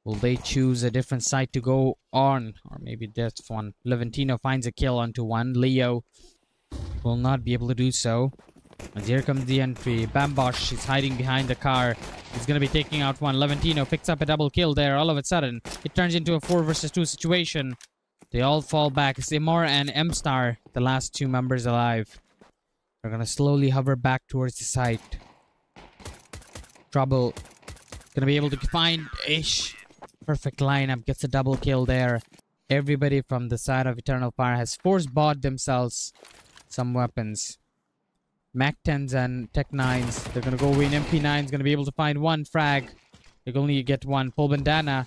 Will they choose a different side to go on? Or maybe this one. Levantino finds a kill onto one. Leo will not be able to do so. And here comes the entry. Bambosh is hiding behind the car. He's going to be taking out one. Levantino picks up a double kill there. All of a sudden, it turns into a 4 versus 2 situation. They all fall back. It's Imor and M-Star, the last 2 members alive. They're going to slowly hover back towards the site. Trouble. Going to be able to find Ish. Perfect lineup. Gets a double kill there. Everybody from the side of Eternal Fire has force-bought themselves some weapons. Mac 10s and Tech 9s. They're going to go win. MP9 is going to be able to find one frag. They can only get one. Paul Bandana.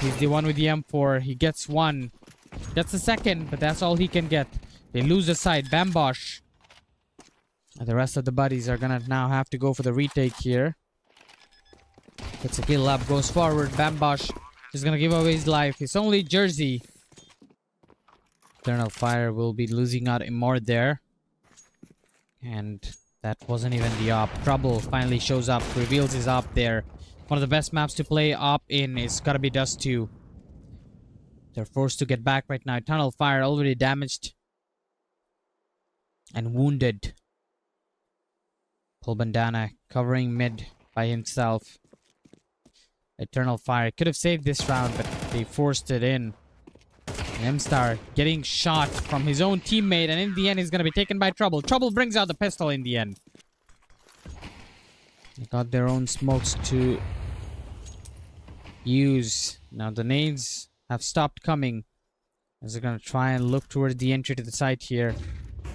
He's the one with the M4. He gets one. Gets a second, but that's all he can get. They lose the side. Bambosh. And the rest of the buddies are going to now have to go for the retake here. Gets a kill up. Goes forward. Bambosh is going to give away his life. It's only Jersey. Eternal Fire will be losing out more there. And that wasn't even the op. Trouble finally shows up, reveals his op there. One of the best maps to play op in is gotta be Dust 2. They're forced to get back right now. Eternal Fire already damaged and wounded. Paul Bandana covering mid by himself. Eternal Fire could have saved this round, but they forced it in. M-Star getting shot from his own teammate, and in the end he's going to be taken by Trouble. Trouble brings out the pistol in the end. They got their own smokes to use. Now the nades have stopped coming, as they're going to try and look towards the entry to the site here.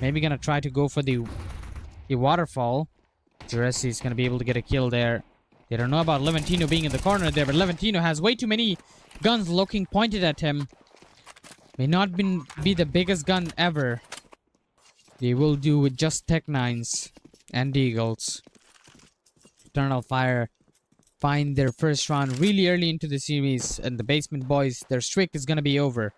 Maybe going to try to go for the waterfall. Juresi is going to be able to get a kill there. They don't know about Levantino being in the corner there, but Levantino has way too many guns looking pointed at him. May not be the biggest gun ever. They will do with just Tech 9s and Deagles. Eternal Fire find their first round really early into the series, and the Basement Boys, their streak is going to be over.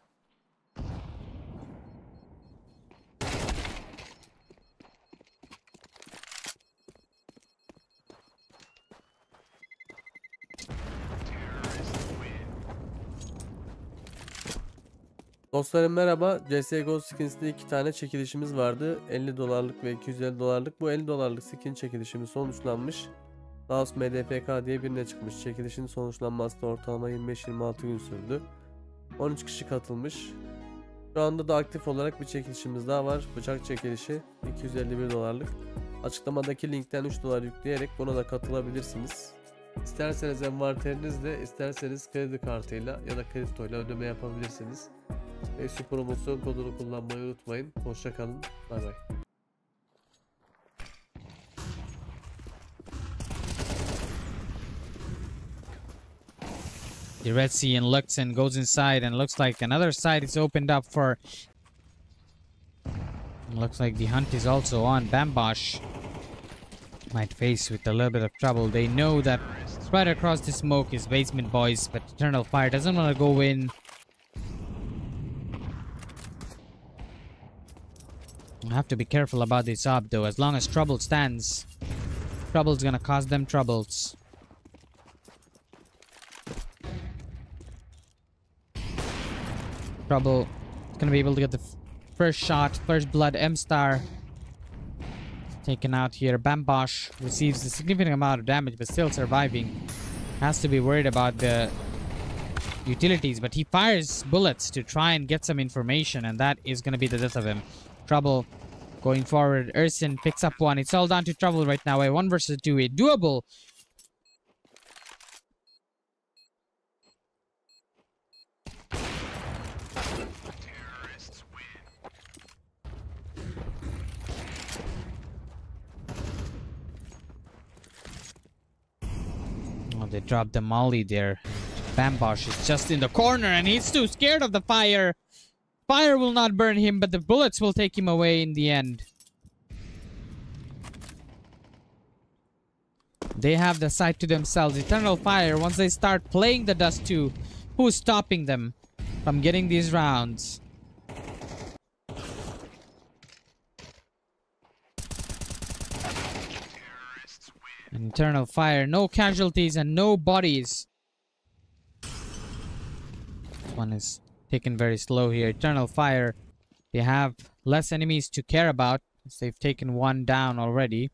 Dostlarım merhaba. CSGO skins'te 2 tane çekilişimiz vardı. 50 dolarlık ve 250 dolarlık. Bu 50 dolarlık skin çekilişimiz sonuçlanmış. Daha MDFK diye birine çıkmış. Çekilişin sonuçlanması da ortalama 25-26 gün sürdü. 13 kişi katılmış. Şu anda da aktif olarak bir çekilişimiz daha var. Bıçak çekilişi 251 dolarlık. Açıklamadaki linkten 3 dolar yükleyerek buna da katılabilirsiniz. İsterseniz envanterinizle, isterseniz kredi kartıyla ya da kriptoyla ödeme yapabilirsiniz. Ve şu promosyon kodunu kullanmayı unutmayın. Hoşça kalın. Bay bay. The Red Sea and Luxon goes inside, and looks like another side is opened up for. Looks like the hunt is also on. Bambosh might face with a little bit of trouble. They know that right across the smoke is Basement Boys, but Eternal Fire doesn't want to go in. I have to be careful about this op though. As long as Trouble stands, Trouble's gonna cause them troubles. Trouble is gonna be able to get the first shot, first blood. M-Star taken out here. Bambosh receives a significant amount of damage, but still surviving. Has to be worried about the utilities, but he fires bullets to try and get some information, and that is gonna be the death of him. Trouble going forward. Urson picks up one. It's all down to Trouble right now. A 1 versus 2. A doable. Oh, they dropped the molly there. Bambosh is just in the corner, and he's too scared of the fire. Fire will not burn him, but the bullets will take him away in the end. They have the site to themselves. Eternal Fire, once they start playing the Dust 2, who's stopping them from getting these rounds? Eternal Fire, no casualties and no bodies. This one is taken very slow here. Eternal Fire. They have less enemies to care about, as they've taken one down already.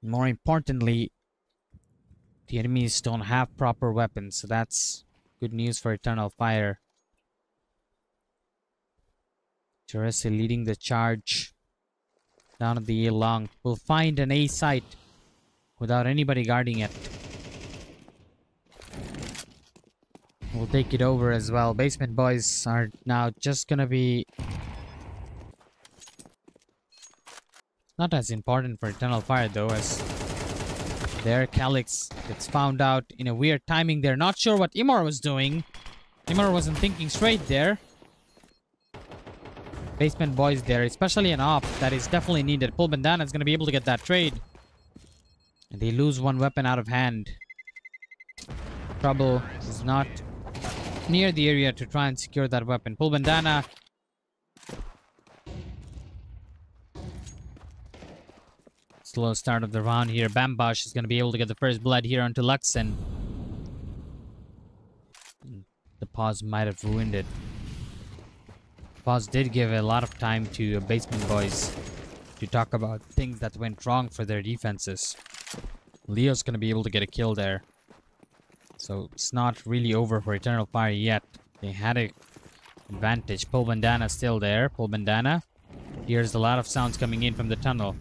More importantly, the enemies don't have proper weapons, so that's good news for Eternal Fire. Jurassic leading the charge down at the A long. Will find an A site without anybody guarding it. We'll take it over as well. Basement boys are now just gonna be not as important for Eternal Fire though, as their Calyx gets found out in a weird timing. They're not sure what Imor was doing. Imor wasn't thinking straight there. Basement boys there, especially an op that is definitely needed. Pull Bandana is going to be able to get that trade. And they lose one weapon out of hand. Trouble is not near the area to try and secure that weapon. Pull Bandana. Slow start of the round here. Bambosh is going to be able to get the first blood here onto Luxon. The pause might have ruined it. Pause did give a lot of time to Basement boys to talk about things that went wrong for their defenses. Leo's going to be able to get a kill there. So it's not really over for Eternal Fire yet. They had an advantage. Pull Bandana still there. Pull Bandana. Here's a lot of sounds coming in from the tunnel.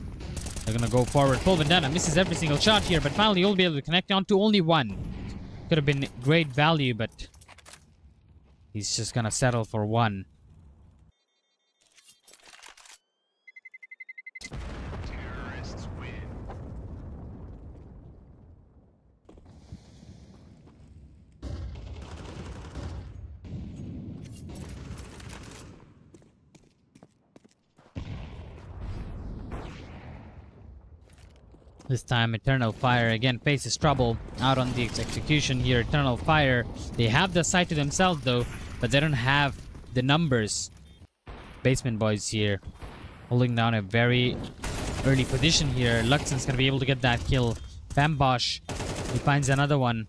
They're going to go forward. Pull Bandana misses every single shot here, but finally you'll be able to connect on to only one. Could have been great value, but he's just going to settle for one. This time Eternal Fire again faces trouble out on the execution here. Eternal Fire, they have the site to themselves though, but they don't have the numbers. Basement boys here holding down a very early position here. Luxon's gonna be able to get that kill. Bambosh, he finds another one.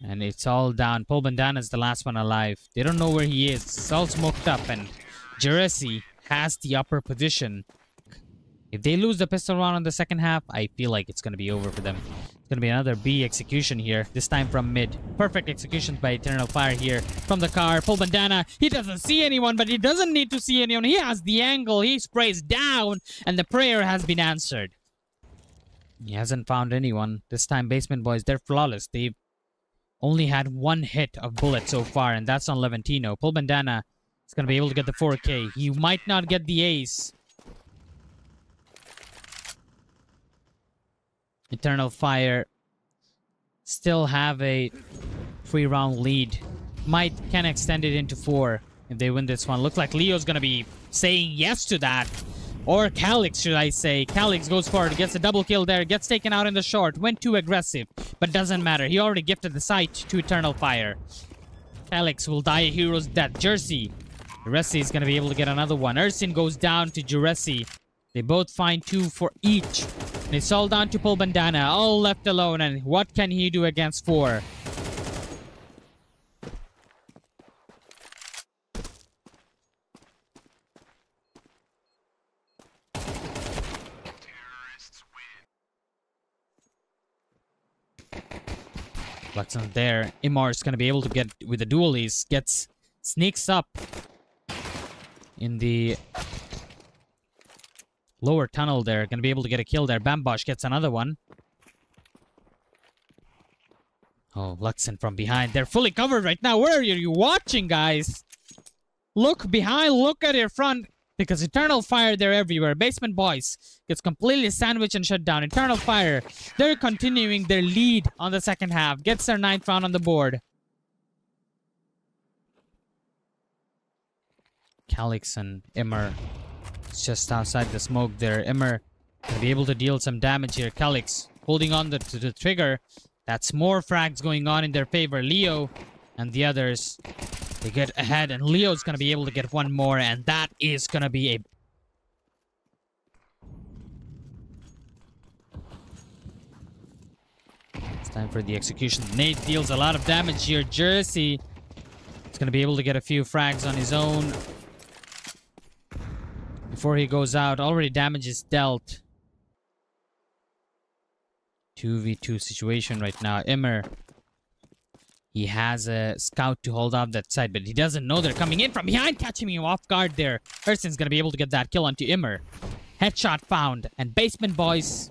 And it's all down. Pull Bandana is the last one alive. They don't know where he is. It's all smoked up, and Jurassic has the upper position. If they lose the pistol round in the second half, I feel like it's going to be over for them. It's going to be another B execution here, this time from mid. Perfect executions by Eternal Fire here from the car. Pull Bandana. He doesn't see anyone, but he doesn't need to see anyone. He has the angle. He sprays down, and the prayer has been answered. He hasn't found anyone. This time, Basement boys, they're flawless. They've only had one hit of bullet so far, and that's on Levantino. Pull Bandana is going to be able to get the 4K. He might not get the ace. Eternal Fire still have a 3-round lead. Can extend it into 4 if they win this one. Looks like Leo's gonna be saying yes to that. Or Calyx, should I say. Calyx goes forward, gets a double kill there, gets taken out in the short, went too aggressive, but doesn't matter. He already gifted the site to Eternal Fire. Calyx will die a hero's death. Jersey. Jurassic is gonna be able to get another one. Ursin goes down to Jurassic. They both find 2 for each. And it's all down to Pull Bandana, all left alone, and what can he do against 4? Luxon's there. Imar is going to be able to get with the dualies. Sneaks up in the lower tunnel there. Gonna be able to get a kill there. Bambosh gets another one. Oh, Luxon from behind. They're fully covered right now. Where are you watching, guys? Look behind. Look at your front. Because Eternal Fire, they're everywhere. Basement boys gets completely sandwiched and shut down. Eternal Fire, they're continuing their lead on the second half. Gets their 9th round on the board. Calyx and Immer just outside the smoke there. Immer will be able to deal some damage here. Calyx holding on to the trigger. That's more frags going on in their favor. Leo and the others, they get ahead, and Leo's going to be able to get one more, and that is going to be a... It's time for the execution. Nate deals a lot of damage here. Jersey gonna be able to get a few frags on his own before he goes out. Already damage is dealt. 2v2 situation right now. Immer, he has a scout to hold off that side, but he doesn't know they're coming in from behind, catching him off guard there. Ersin's gonna be able to get that kill onto Immer. Headshot found, and basement boys.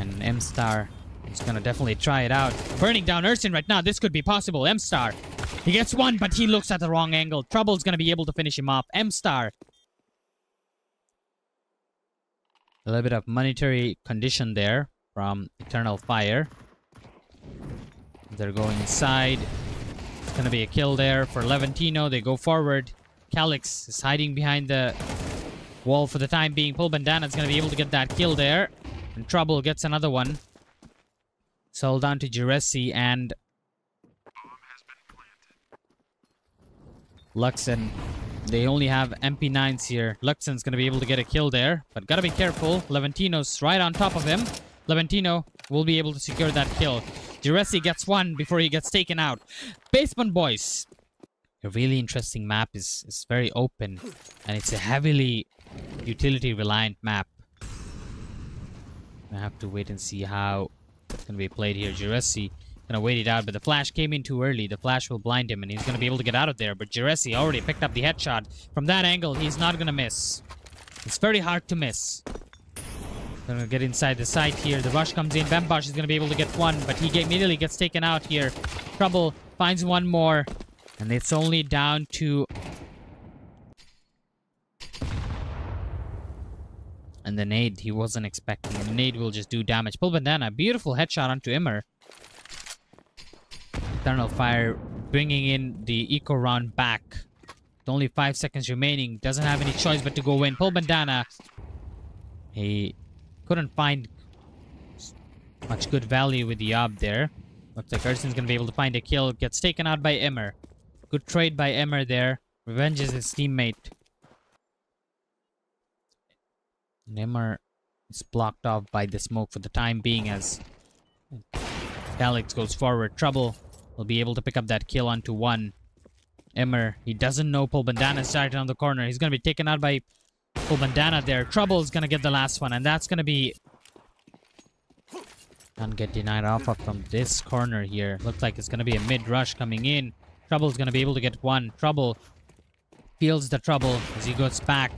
And M-Star is gonna definitely try it out. Burning down Ersin right now. This could be possible. M-Star. He gets one, but he looks at the wrong angle. Trouble's gonna be able to finish him off. M-Star. A little bit of monetary condition there from Eternal Fire. They're going inside. It's gonna be a kill there for Levantino. They go forward. Calix is hiding behind the wall for the time being. Pull Bandana is gonna be able to get that kill there. And Trouble gets another one. Sold down to Juresi and Luxon. They only have MP9s here. Luxon's gonna be able to get a kill there, but gotta be careful. Levantino's right on top of him. Levantino will be able to secure that kill. Juresi gets one before he gets taken out. Basement Boys. A really interesting map. Is very open, and it's a heavily utility reliant map. I have to wait and see how it's gonna be played here. Juresi gonna wait it out, but the flash came in too early. The flash will blind him, and he's gonna be able to get out of there. But Juresi already picked up the headshot. From that angle, he's not gonna miss. It's very hard to miss. Gonna get inside the site here. The rush comes in. Bambosh is gonna be able to get one, but he immediately gets taken out here. Trouble finds one more, and it's only down to... And the nade he wasn't expecting. The nade will just do damage. Pull Bandana. Beautiful headshot onto Immer. Eternal Fire bringing in the eco round back. With only 5 seconds remaining. Doesn't have any choice but to go in. Pull Bandana. He couldn't find much good value with the ob there. Looks like Ersin's gonna be able to find a kill. Gets taken out by Immer. Good trade by Immer there. Revenges his teammate. Immer is blocked off by the smoke for the time being as Calix goes forward. Trouble will be able to pick up that kill onto one. Immer, he doesn't know Pull Bandana started on the corner. He's going to be taken out by Pull Bandana there. Trouble is going to get the last one, and that's going to be... Can't get denied off of from this corner here. Looks like it's going to be a mid-rush coming in. Trouble's going to be able to get one. Trouble feels the trouble as he goes back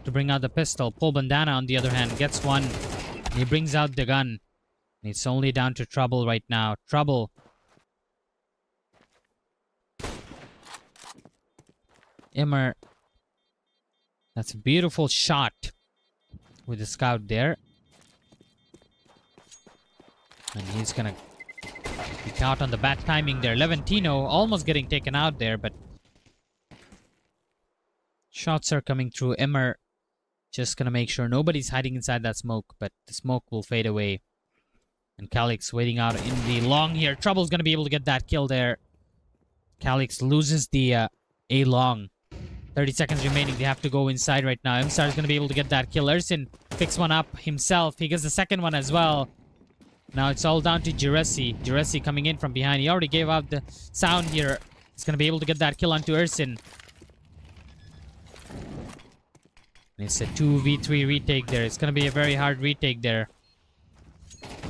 to bring out the pistol. Pull Bandana, on the other hand, gets one. He brings out the gun. It's only down to Trouble right now. Trouble. Immer. That's a beautiful shot with the scout there. And he's gonna be caught on the bad timing there. Levantino almost getting taken out there, but shots are coming through. Immer just gonna make sure nobody's hiding inside that smoke, but the smoke will fade away. And Calix waiting out in the long here. Trouble's gonna be able to get that kill there. Calix loses the A long. 30 seconds remaining. They have to go inside right now. M-Star is gonna be able to get that kill. Ersin picks one up himself. He gets the second one as well. Now it's all down to Juresi. Juresi coming in from behind. He already gave out the sound here. He's gonna be able to get that kill onto Ersin. It's a 2v3 retake there. It's going to be a very hard retake there.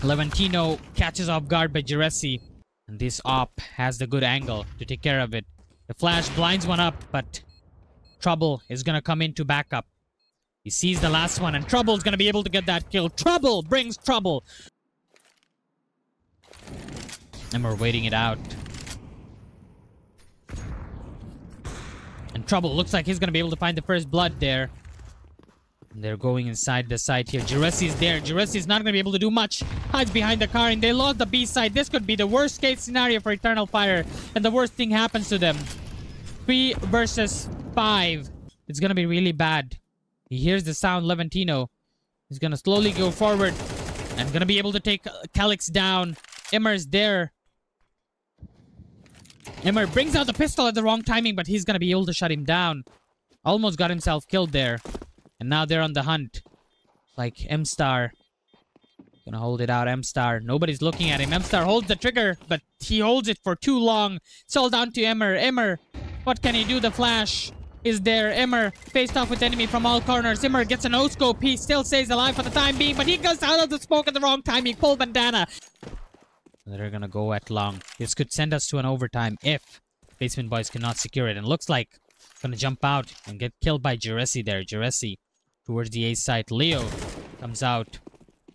Levantino catches off guard by Juresi. And this op has the good angle to take care of it. The flash blinds one up, but Trouble is going to come in to back up. He sees the last one, and Trouble's going to be able to get that kill. Trouble brings Trouble. And we're waiting it out. And Trouble looks like he's going to be able to find the first blood there. They're going inside the site here. Juresi's there. Juresi's not going to be able to do much. Hides behind the car, and they lost the B side. This could be the worst case scenario for Eternal Fire. And the worst thing happens to them. 3 versus 5. It's going to be really bad. He hears the sound. Levantino. He's going to slowly go forward. And going to be able to take Calix down. Immer's there. Immer brings out the pistol at the wrong timing, but he's going to be able to shut him down. Almost got himself killed there. And now they're on the hunt. Like M-Star Gonna hold it out, M-Star. Nobody's looking at him. M-Star holds the trigger, but he holds it for too long. It's all down to Emmer. Emmer, what can he do? The flash is there. Emmer faced off with enemy from all corners. Emmer gets a no-scope. He still stays alive for the time being, but he goes out of the smoke at the wrong timing. Pull bandana. They're gonna go at long. This could send us to an overtime if Basement Boys cannot secure it. And looks like gonna jump out and get killed by Juresi there. Juresi towards the A site. Leo comes out.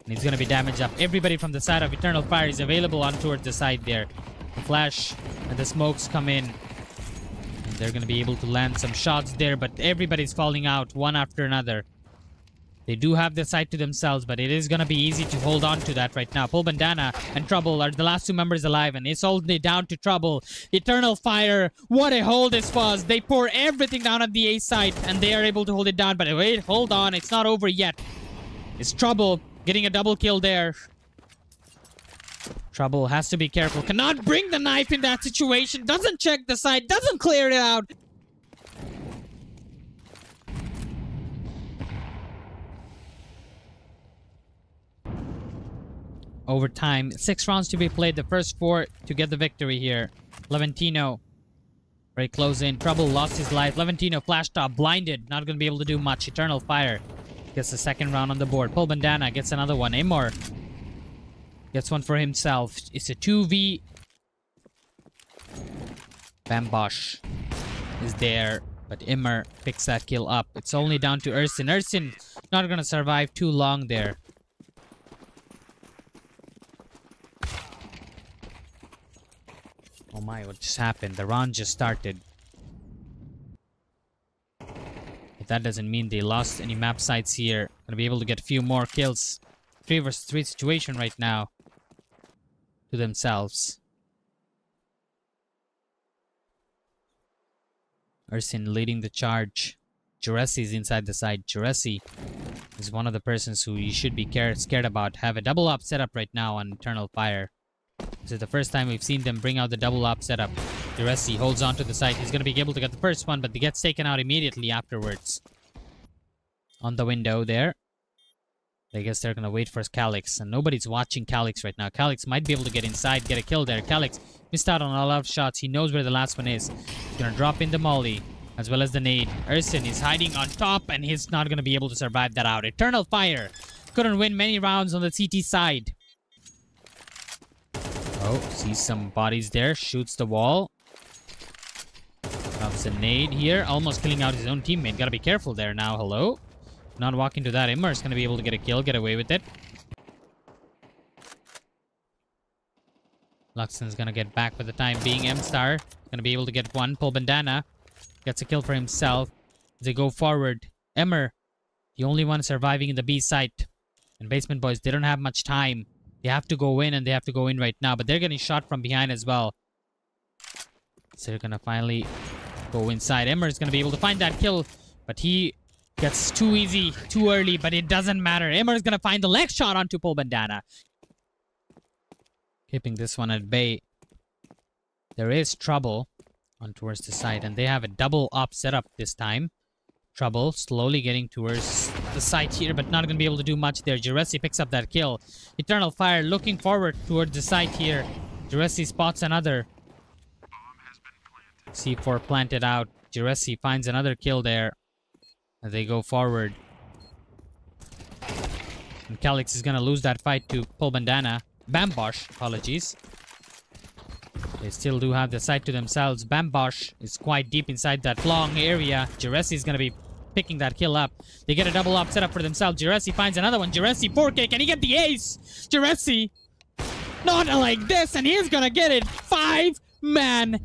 And he's going to be damaged up. Everybody from the side of Eternal Fire is available on towards the side there. The flash and the smokes come in. And they're going to be able to land some shots there. But everybody's falling out one after another. They do have the site to themselves, but it is going to be easy to hold on to that right now. Pull Bandana and Trouble are the last two members alive. And it's all down to Trouble. Eternal Fire. What a hold this was. They pour everything down at the A site. And they are able to hold it down. But wait, hold on. It's not over yet. It's Trouble. Getting a double kill there. Trouble has to be careful. Cannot bring the knife in that situation. Doesn't check the site. Doesn't clear it out. Overtime. 6 rounds to be played. The first 4 to get the victory here. Levantino. Very close in. Trouble lost his life. Levantino flash top. Blinded. Not going to be able to do much. Eternal Fire. Gets the second round on the board. Pull Bandana gets another one. Amor gets one for himself. It's a 2v. Bambosh is there, but Immer picks that kill up. It's only down to Ursin. Ursin not going to survive too long there. Oh my, what just happened? The round just started. That doesn't mean they lost any map sites here. Gonna be able to get a few more kills. 3 versus 3 situation right now. To themselves. Ursin leading the charge. Juresi is inside the side. Juresi is one of the persons who you should be scared about. Have a double up setup right now on Eternal Fire. This is the first time we've seen them bring out the double up setup. Juresi holds on to the site. He's going to be able to get the first one, but he gets taken out immediately afterwards. On the window there. I guess they're going to wait for Calyx, and nobody's watching Calyx right now. Calyx might be able to get inside, get a kill there. Calyx missed out on a lot of shots. He knows where the last one is. He's going to drop in the molly, as well as the nade. Ursin is hiding on top, and he's not going to be able to survive that out. Eternal Fire couldn't win many rounds on the CT side. Oh, sees some bodies there. Shoots the wall. Drops a nade here. Almost killing out his own teammate. Gotta be careful there now. Hello? Not walking to that. Immer's gonna be able to get a kill. Get away with it. Luxon's gonna get back for the time being. M-Star gonna be able to get one. Pull Bandana. Gets a kill for himself. As they go forward. Emmer, the only one surviving in the B site. And Basement Boys, they don't have much time. They have to go in, and they have to go in right now. But they're getting shot from behind as well. So they're going to finally go inside. Emmer is going to be able to find that kill. But he gets too easy, too early. But it doesn't matter. Emmer is going to find the leg shot onto Pull Bandana. Keeping this one at bay. There is Trouble on towards the side. And they have a double up setup this time. Trouble slowly getting towards the site here, but not going to be able to do much there. Juresi picks up that kill. Eternal Fire looking forward towards the site here. Juresi spots another. C4 planted out. Juresi finds another kill there. As they go forward. And Calyx is going to lose that fight to Pull Bandana. Bambosh, apologies. They still do have the site to themselves. Bambosh is quite deep inside that long area. Juresi is going to be picking that kill up. They get a double up setup for themselves. Juresi finds another one. Juresi 4K. Can he get the ace? Juresi. Not like this. And he's going to get it. 5-man